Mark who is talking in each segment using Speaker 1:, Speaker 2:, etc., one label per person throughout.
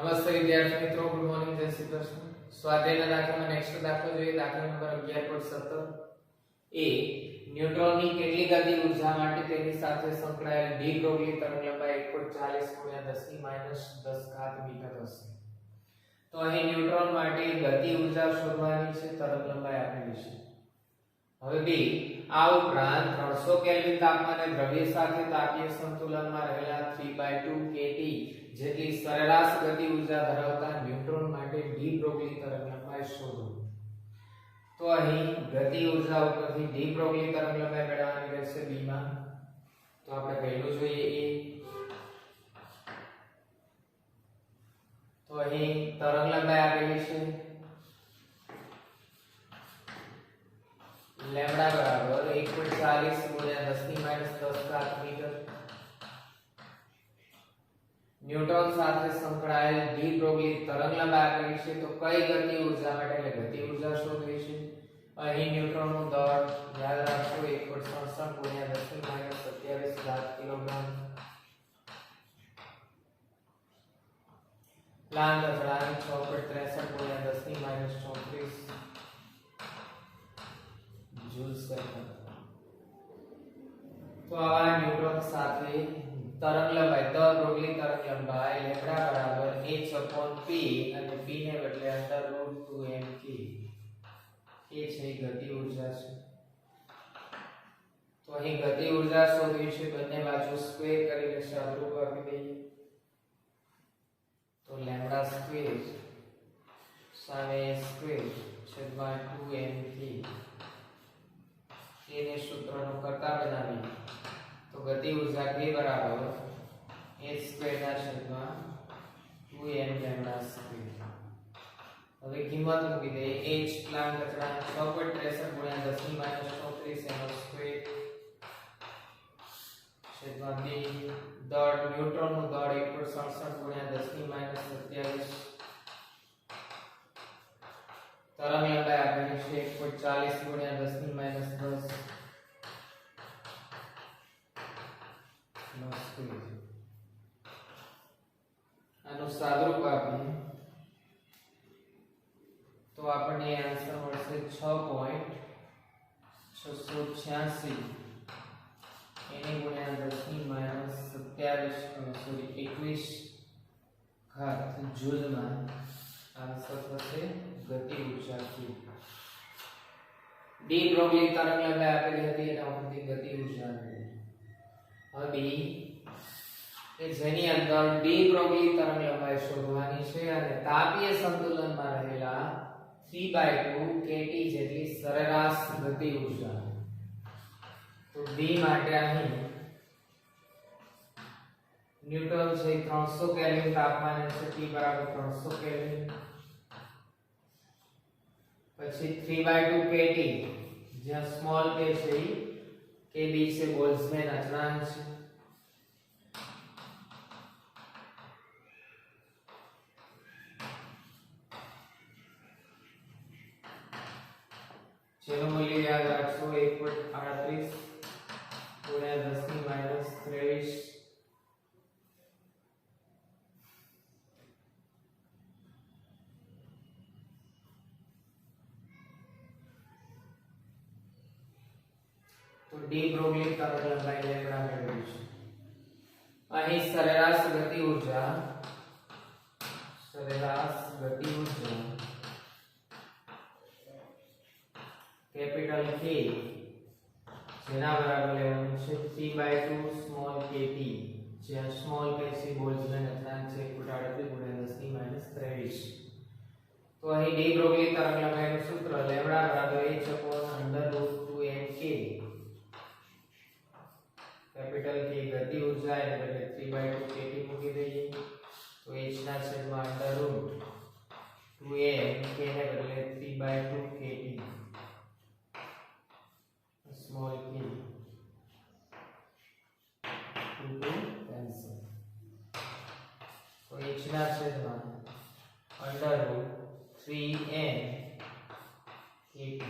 Speaker 1: નમસ્તે વિદ્યાર્થી મિત્રો, ગુડ મોર્નિંગ, જય શ્રી કૃષ્ણ. સ્વાધ્યાયના દાખલામાં નેક્સ્ટ દાખલો જોઈએ. દાખલા નંબર 11.17. એ ન્યુટ્રોનની કેટલી ગતિ ઊર્જા માટે તેની સાથે સંકળાયેલ ડી બ્રોગલી તરંગલંબાઈ 140 × 10 મીટર હશે. તો અહીં ન્યુટ્રોન માટે ગતિ ઊર્જા શોધવાની છે, તરંગલંબાઈ આપેલી છે. હવે બી આ ઉપરાંત 300 કેલ્વિન તાપમાને દ્રવ્ય સાથે તાપીય સંતુલનમાં રહેલા 3/2 kT જેટલી સરેરાશ ગતિ ઊર્જા ધરાવતા ન્યુટ્રોન માટે ડી બ્રોગલી તરંગલંબાઈ શોધો. તો અહીં ગતિ ઊર્જા ઉપરથી ડી બ્રોગલી તરંગલંબાઈ મેળવવાની રહેશે બી માં. તો આપણે પહેલું જોઈએ એ. તો અહીં તરંગલંબાઈ આપેલી છે લેમ્બડા બરાબર 1.40 × 10 મીટર. ન્યુટ્રોન સાથે સંકળાયેલ ડી બ્રોગલી તરંગલંબાઈ આપેલી છે. તો કઈ ગતિ ઊર્જા માટે એટલે ગતિ ઊર્જા શોધવી છે. અહીં ન્યુટ્રોનનું દળ યાદ રાખો 1.67 × 10 - 27 કિલોગ્રામ. લાંબ અચળાંક 6.63 × 10 - 34 જૂલ સેકન્ડ. તો આવા ન્યુટ્રોન સાથે તરંગલંબાઈ બ્રોગલી તરંગલંબાઈ લેમ્બડા બરાબર h/p અને p ને બદલે √2mk એ છે ગતિ ઊર્જા છે. તો અહીં ગતિ ઊર્જા શોધવી છે. બંને બાજુ સ્ક્વેર કરી લેશે, અવરૂપ આપી દઈએ. તો લેમ્બડા સ્ક્વેર સામે સ્ક્વેર છેદમાં 2mk એને સૂત્રનો કરતા બનાવી. તો ગતિ ઊર્જા k બરાબર h² ના છેદમાં 2m લેમ્બડા સ્ક્વેર. હવે કિંમત મૂકી દે. h પ્લાન્ટ અચળાંક 6.63 × 10 - 34 એનો સ્ક્વેર છેદમાં b. દળ ન્યુટ્રોનનું દળ 1.67 × 10 - 27. તરંગલંબાઈ આપેલી છે 1.40 × 10 - 10 આનું સાદુરૂપ આપીએ તો આપણને આન્સર મળશે 6.686 એને ગુણ્યા 10 - 21 જૂલમાં આન્સર થશે ગતિ ઊર્જા q. ડી બ્રોગલી તરંગલંબાઈ આપેલી હતી એના ઉપરથી ગતિ ઊર્જા મળી. હવે કે જેની અંદર ડી બ્રોગલી તરંગલંબાઈ શોધવાની છે અને તાપીય સંતુલનમાં રહેલા 3/2 kT જેટલી સરેરાશ ગતિ ઊર્જા. તો બી માટે અહીં ન્યુટ્રોન છે 300 કેલ્વિન તાપમાને છે, T બરાબર 300 કેલ્વિન. પછી 3/2 kT જ્યાં સ્મોલ k છે kb છે બોલ્ટ્ઝમેન અચળાંક છે. જેનું મૂલ્ય યાદ રાખશો 1.38 × 10 - 23. તો ડી બ્રોગલી તરંગલંબાઈ લેમ્બડા મેળવી છે. અહીં સરેરાશ ગતિ ઊર્જા કેપિટલ K જેના બરાબર લેવાનું છે 3/2 સ્મોલ kT જ્યાં સ્મોલ k છે બોલ્ટ્ઝમેન અચળાંક છે 1.38 × 10 - 23. તો અહીં ડી બ્રોગલી તરંગલંબાઈનું સૂત્ર લેમ્બડા બરાબર h/√2mk. કેપિટલ K ગતિ ઊર્જા એટલે બદલે 3/2 kT મૂકી દઈએ. તો h ના છેદમાં √2m k ને બદલે 3/2 kT સ્મોલ k 2 કેન્સલ. તો h ના છેદમાં √3m kT.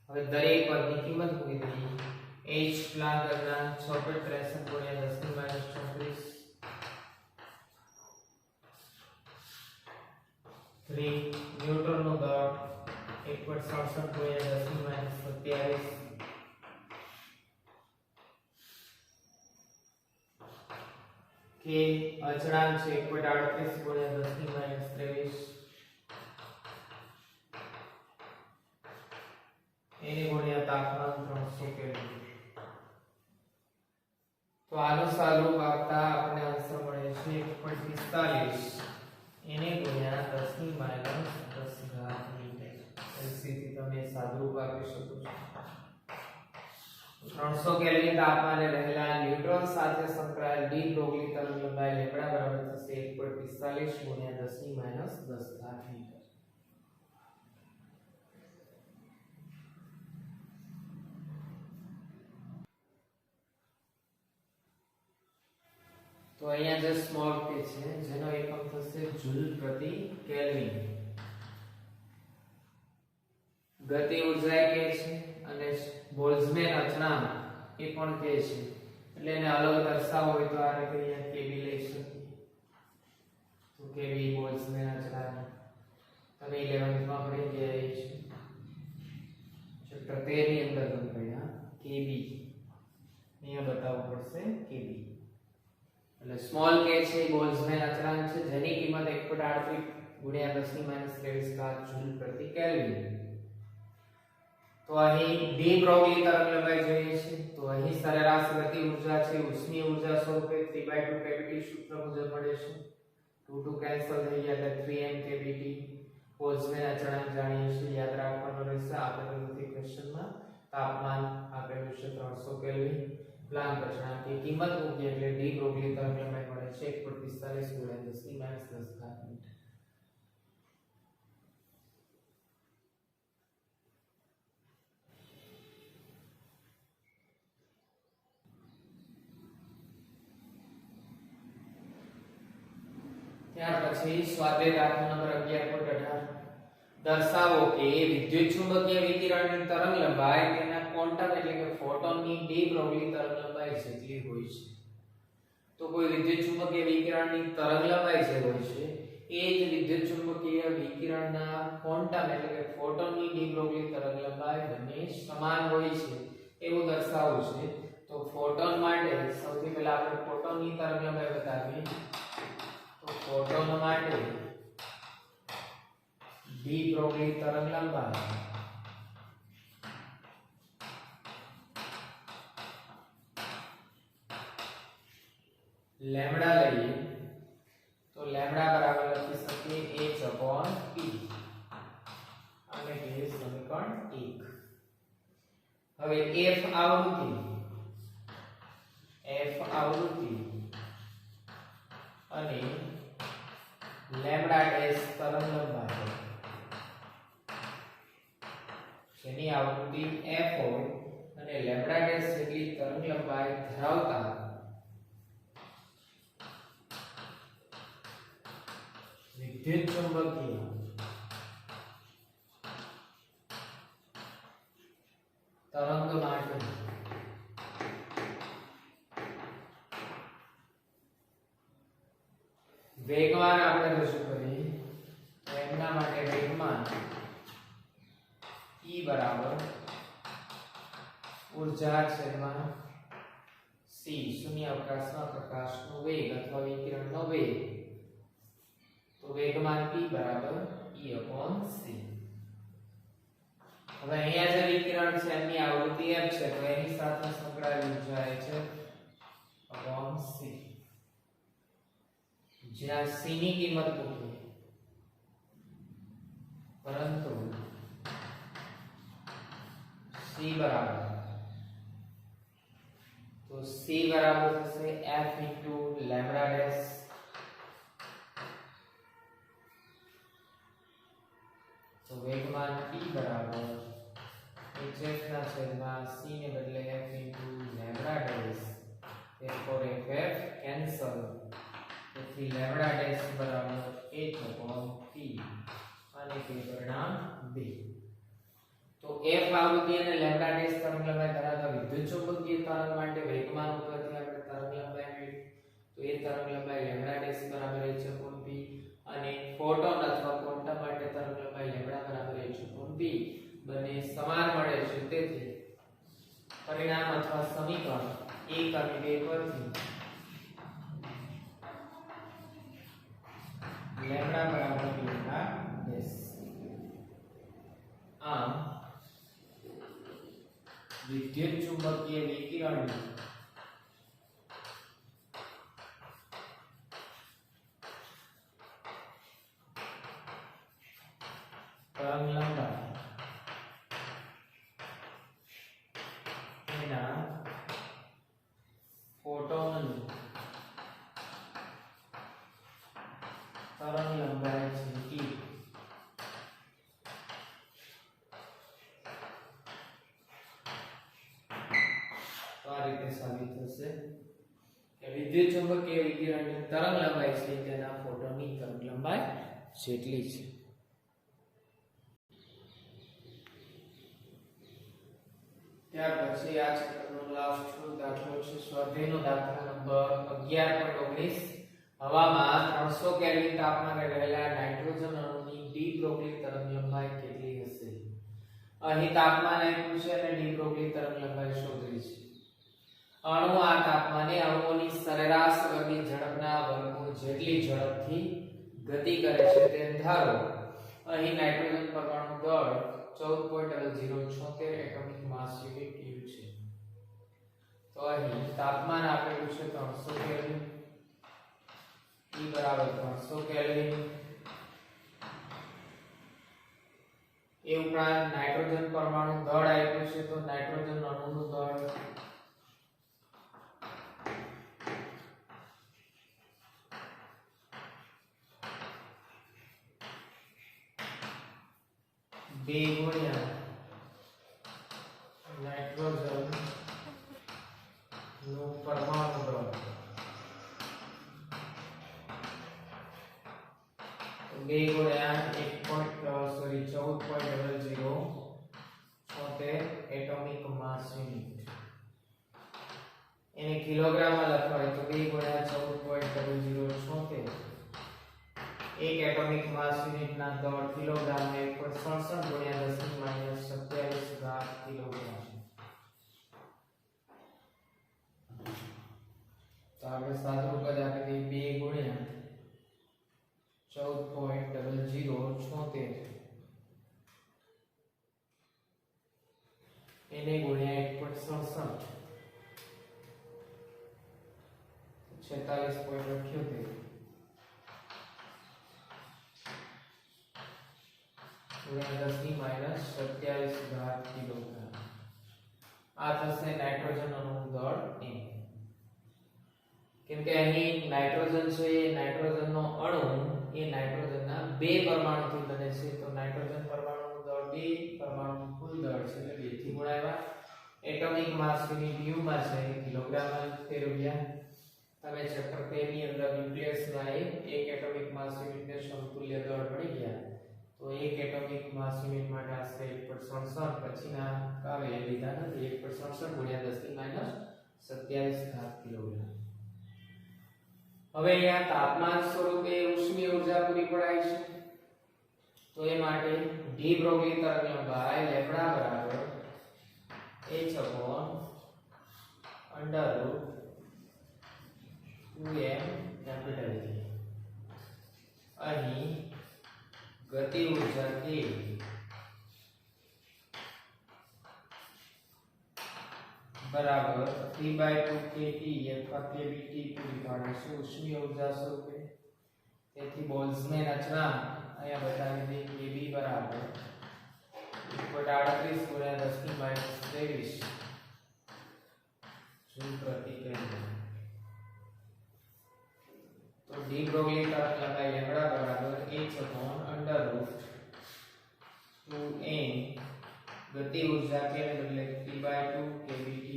Speaker 1: હવે દરેક પદની કિંમત મૂકી દઈએ. h પ્લાન્ટ અચળાંક 6.63 × 10 - 34 3 ન્યુટ્રોનનો દળ 1.67 × 10⁻27 કે અચળાંક છે 1.38 × 10⁻23 એને ગુણ્યા તાપમાન 300 કેલ્વિન. તો આનું સાદુરૂપ આપતા આપણે આન્સર મળે છે 1.45 એને ગુણ્યા 10⁻10 મીટર. એલસીથી તમે સાદુરૂપ આપી શકો છો. 300 કેલ્વિન તાપમાને રહેલા ન્યુટ્રોન સાથે સંકળાયેલ ડી બ્રોગલી તરંગલંબાઈ લેમ્બડા બરાબર થશે 1.45 ગુણ્યા 10⁻10 મીટર. તો અહીંયા જે સ્મોલ કે છે જેનો એકમ થશે જૂલ પ્રતિ કેલ્વિન. ગતિ ઊર્જા કે છે અને બોલ્ટ્ઝમેન અચળાંક એ પણ કે છે, એટલે એને અલગ દર્શાવવો હોય તો આ રીતે અહીંયા કેબી લઈ શકીએ. તો કેબી બોલ્ટ્ઝમેન અચળાંક તમે 11th માં ભણી ગયા છે ચેપ્ટર 13 ની અંદર તમે ભણ્યા કેબી. અહીંયા બતાવવું પડશે કેબી. એટલે સ્મોલ કે છે બોલ્ટ્ઝમેન અચળાંક છે જેની કિંમત 1.38 ગુણ્યા 10⁻23 જૂલ પ્રતિ કેલ્વિન. તો અહીં ડી બ્રોગલી તરંગલંબાઈ જોઈએ છે. તો અહીં સરેરાશ ગતિ ઊર્જા છે ઉષ્મીય ઊર્જા સ્વરૂપે 3/2 કેવીટી સૂત્ર મુજબ મળે છે. 2 2 કેન્સલ થઈ ગયા એટલે 3m કેવીટી. બોલ્ટ્ઝમેન અચળાંક જાણીએ છીએ, યાદ રાખવાનું રહેશે. આપેલું નથી ક્વેશ્ચનમાં. તાપમાન આપેલું છે 300 કેલ્વિન. પ્લાન્ક અચળાંકની કિંમત મૂકીએ એટલે ડી બ્રોગલી તરંગલંબાઈ મળે છે 1.45 ગુણ્યા 10⁻10 મીટર. ત્યાર પછી સ્વાધ્યાય દાખલા નંબર 11.18 દર્શાવો કે વિદ્યુત ચુંબકીય વિકિરણની તરંગલંબાઈ તેના ક્વોન્ટમ એટલે કે ફોટોનની ડી બ્રોગલી તરંગલંબાઈ જેટલી હોય છે. તો કોઈ વિદ્યુત ચુંબકીય વિકિરણની તરંગલંબાઈ જે હોય છે એ જ વિદ્યુત ચુંબકીય વિકિરણના ક્વોન્ટમ એટલે કે ફોટોનની ડી બ્રોગલી તરંગલંબાઈ બંને સમાન હોય છે એવું દર્શાવવું છે. તો ફોટોન માટે સૌથી પહેલા આપણે ફોટોનની તરંગલંબાઈ બતાવીએ. તો ફોટોન માટે ડી બ્રોગલી તરંગલંબાઈ લેમ્બડા લઈએ તો લેમ્બડા બરાબર લખી શકીએ h/p અને તે સમીકરણ 1. હવે f આવૃત્તિ અને લેમ્બડા ડેશ તરંગલંબાઈ જેની આવૃત્તિ f હોય અને લેમ્બડા ડેશ જેટલી તરંગલંબાઈ ધરાવતા વિદ્યુત ચુંબકીય તરંગ માટે વેગમાન આપણે રજૂ કરીએ તો એમના માટે વેગમાન E બરાબર ઊર્જા છેદમાં c શૂન્ય અવકાશમાં પ્રકાશનો વેગ અથવા વિકિરણનો વેગ. તો વેગમાન p બરાબર E/c. હવે અહીંયા જે વિકિરણ છે એની આવૃત્તિ f છે તો એની સાથે સંકળાયેલી ઊર્જા એ છે c. જ્યાં c ની કિંમત મૂકીએ પરંતુ c બરાબર તો c બરાબર થશે f * લેમ્બડા ડેશ. તો વેગમાન p બરાબર hf ના છેદમાં c ને બદલે f * lambda dash. therefore ff cancel. તેથી લેમ્બડા ડેશ બરાબર h/p અને તે પરિણામ 2. તો f આવૃત્તિ અને લેમ્બડા ડેશ તરંગલંબાઈ ધરાવતા વિદ્યુત ચુંબકીય તરંગ માટે વેગમાન ઉપરથી આપણે તરંગલંબાઈ મેળવી. તો એ તરંગલંબાઈ લેમ્બડા ડેશ બરાબર h/p અને ફોટોન અથવા ક્વોન્ટમ પરિણામ અથવા સમીકરણ 1 અને 2 પરથી લેમ્બડા બરાબર લેમ્બડા ડેશ. આમ વિદ્યુત ચુંબકીય વિકિરણની તરંગ લંબાઈ એના ફોટોનની તરંગ લંબાઈ છે e. તો આ રીતે સાબિત થશે કે વિદ્યુત ચુંબકીય વિકિરણની તરંગ લંબાઈ છે તેના ફોટોનની તરંગ લંબાઈ જેટલી છે. ત્યાર પછી આ ચેપ્ટરનો લાસ્ટ દાખલો છે સ્વાધ્યાયનો દાખલા નંબર 11.19. હવામાં 300 કેલ્વિન તાપમાને રહેલા નાઇટ્રોજન અણુની ડી બ્રોગલી તરંગ લંબાઈ કેટલી હશે? અહીં તાપમાન આપ્યું છે અને ડી બ્રોગલી તરંગ લંબાઈ શોધવી છે. અણુ આ તાપમાને અણુઓની સરેરાશ ગતિ ઝડપના વર્ગમૂળ જેટલી ઝડપથી ગતિ કરે છે તેમ ધારો. અહીં નાઇટ્રોજન પરમાણુ દળ 14.076 એટોમિક માસ યુનિટ u છે. તો અહીં તાપમાન આપેલું છે 300 કેલ્વિન, E બરાબર 300 કેલ્વિન. એ ઉપરાંત નાઇટ્રોજન પરમાણુ દળ આપ્યું છે તો નાઇટ્રોજન અણુનું દળ 2 ગુણ્યા નાઇટ્રોજન નું પરમાણુ દળ 2 ગુણ્યા 14.0076 એટોમિક માસ યુનિટ. એને કિલોગ્રામમાં લખવા હોય તો 2 ગુણ્યા 14.0076 એક એટોમિક માસ યુનિટ ના દળ કિલોગ્રામ ને 1.67 ગુણ્યા 10 ની માઈનસ 27 ઘાત કિલોગ્રામ. તો આપણે સાદુરૂપ જ આપી દઈએ 2 ગુણ્યા 14.0076 એને ગુણ્યા 1.67 46.78 गुणिया 10 ની માઈનસ 27 ઘાત કિલોગ્રામ. આ થશે નાઇટ્રોજન અણુનું દળ m. કેમ કે અહીં નાઇટ્રોજન છે એ નાઇટ્રોજનનો અણુ એ નાઇટ્રોજનના 2 પરમાણુથી બને છે તો નાઇટ્રોજન પરમાણુનું દળ 2 પરમાણુનું કુલ દળ છે એટલે 2 થી ગુણાવ્યા. એટોમિક માસ યુનિટ u માં છે કિલોગ્રામમાં ફેરવ્યા. તમે ચેપ્ટર 13 ની અંદર ન્યુક્લિયસના એક એટોમિક માસ યુનિટને સમતુલ્ય દળ મળી ગયા. તો એક એટોમિક માસ યુનિટ માટે આશરે 1.67 પછીના કાવે લીધા નથી 1.67 ગુણ્યા 10 ની માઈનસ 27 ઘાત કિલોગ્રામ. હવે અહીંયા તાપમાન સ્વરૂપે ઉષ્મીય ઊર્જા પૂરી પડાય છે તો એ માટે ડી બ્રોગલી તરંગ લંબાઈ લેમ્બડા બરાબર h / √2m કેપિટલ T. અહીં ગતિ ઊર્જા K बराबर 3/2 kT અથવા kBT પૂરી પાડે છે ઉષ્મીય ઊર્જા સ્વરૂપે. તેથી બોલ્ટ્ઝમેન અચળાંક અહીંયા બતાવી દઈએ kB બરાબર 38 ગુણ્યા 10 ની માઈનસ 23 જૂલ પ્રતિ કેલ્વિન. તો ડી બ્રોગલી તરંગ લંબાઈ લેમ્બડા બરાબર h / √2m गति ऊर्जा के बदले 3/2 kBT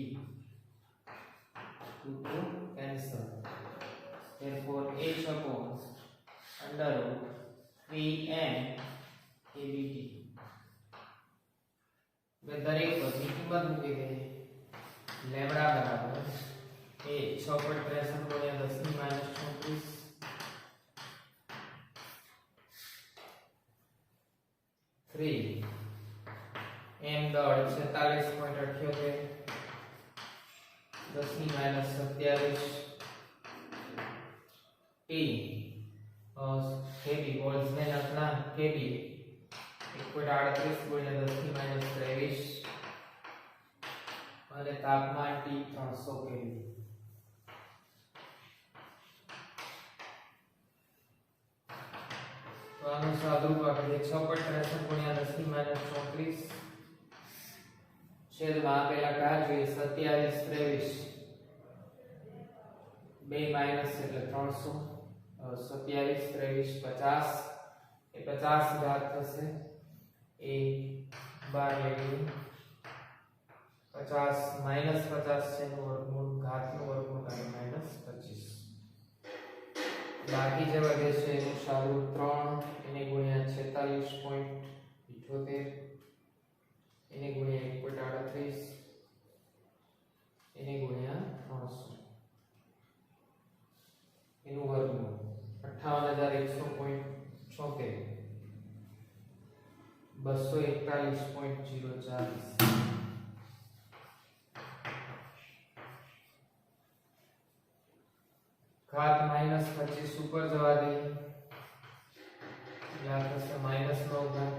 Speaker 1: to cancel. Therefore h / √3m kBT. मैं दरेक पदની કિંમત મૂકી દઈએ. લેમ્બડા બરાબર એ 6.63 ગુણ્યા 10 ની માઈનસ 34 3 m દળ 46.78 10 ની માઈનસ 27 ટી કેબી બોલ્ટ્ઝમેન કેબી 1.38 ગુણ્યા 10 ની માઈનસ 23 અને તાપમાન T 300 કેલ્વિન. તો આનું સાદુરૂપ આપણે 6.63 ગુણ્યા 10 ની માઈનસ 34 છેદમાં આપેલા કાર જોઈએ 27 23 2 માઈનસ એટલે 300 27 23 50 એ 50 ઘાત થશે એ 12 લેવું 50 માઈનસ 50 છે નો વર્ગમૂળ ઘાતનો વર્ગમૂળ અને માઈનસ 25 બાકી જે વધે છે એનું સાદુરૂપ 3 એને ગુણ્યા 46.78 એને ગુણ્યા 1.38 એને ગુણ્યા 300 એનું વર્ગમૂળ 58100.76 241.040 घात माइनस 25 ऊपर जवा दे या थશે माइनस 9 घात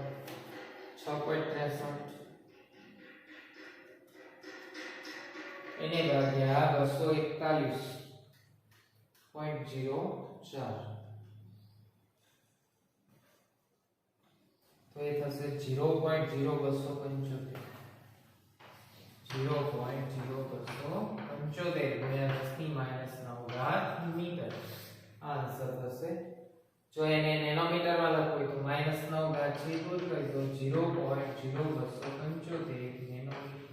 Speaker 1: 6.63 એને ભાગ્યા 241.04 તો એ થશે 0.0275 0.0275 ગુણ્યા 10 ની માઈનસ 9 ઘાત મીટર આન્સર થશે. જો એને નેનોમીટર માં લખવું હોય તો માઈનસ 9 ઘાત છે દૂર કરી દો 0.0275 નેનોમીટર.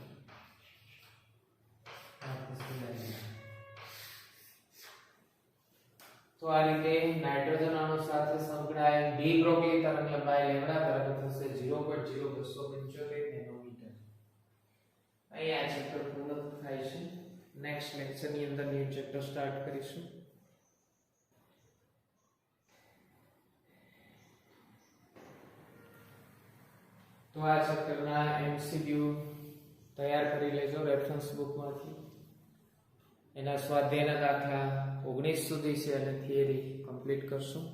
Speaker 1: તો આ રીતે નાઇટ્રોજન અણુ સાથે સંકળાયેલ ડી બ્રોગલી તરંગ લંબાઈ લેમ્ડા બરાબર થશે 0.0275 નેનોમીટર. અહીંયા આ ચેપ્ટર પૂર્ણ થાય છે. નેક્સ્ટ લેક્ચર ની અંદર ન્યુ ચેપ્ટર સ્ટાર્ટ કરીશું. તો આ ચેપ્ટરના એમસીક્યુ તૈયાર કરી લેજો રેફરન્સ બુકમાંથી. એના સ્વાધ્યાયના દાખલા 19 સુધી છે અને થિયરી કમ્પ્લીટ કરશું.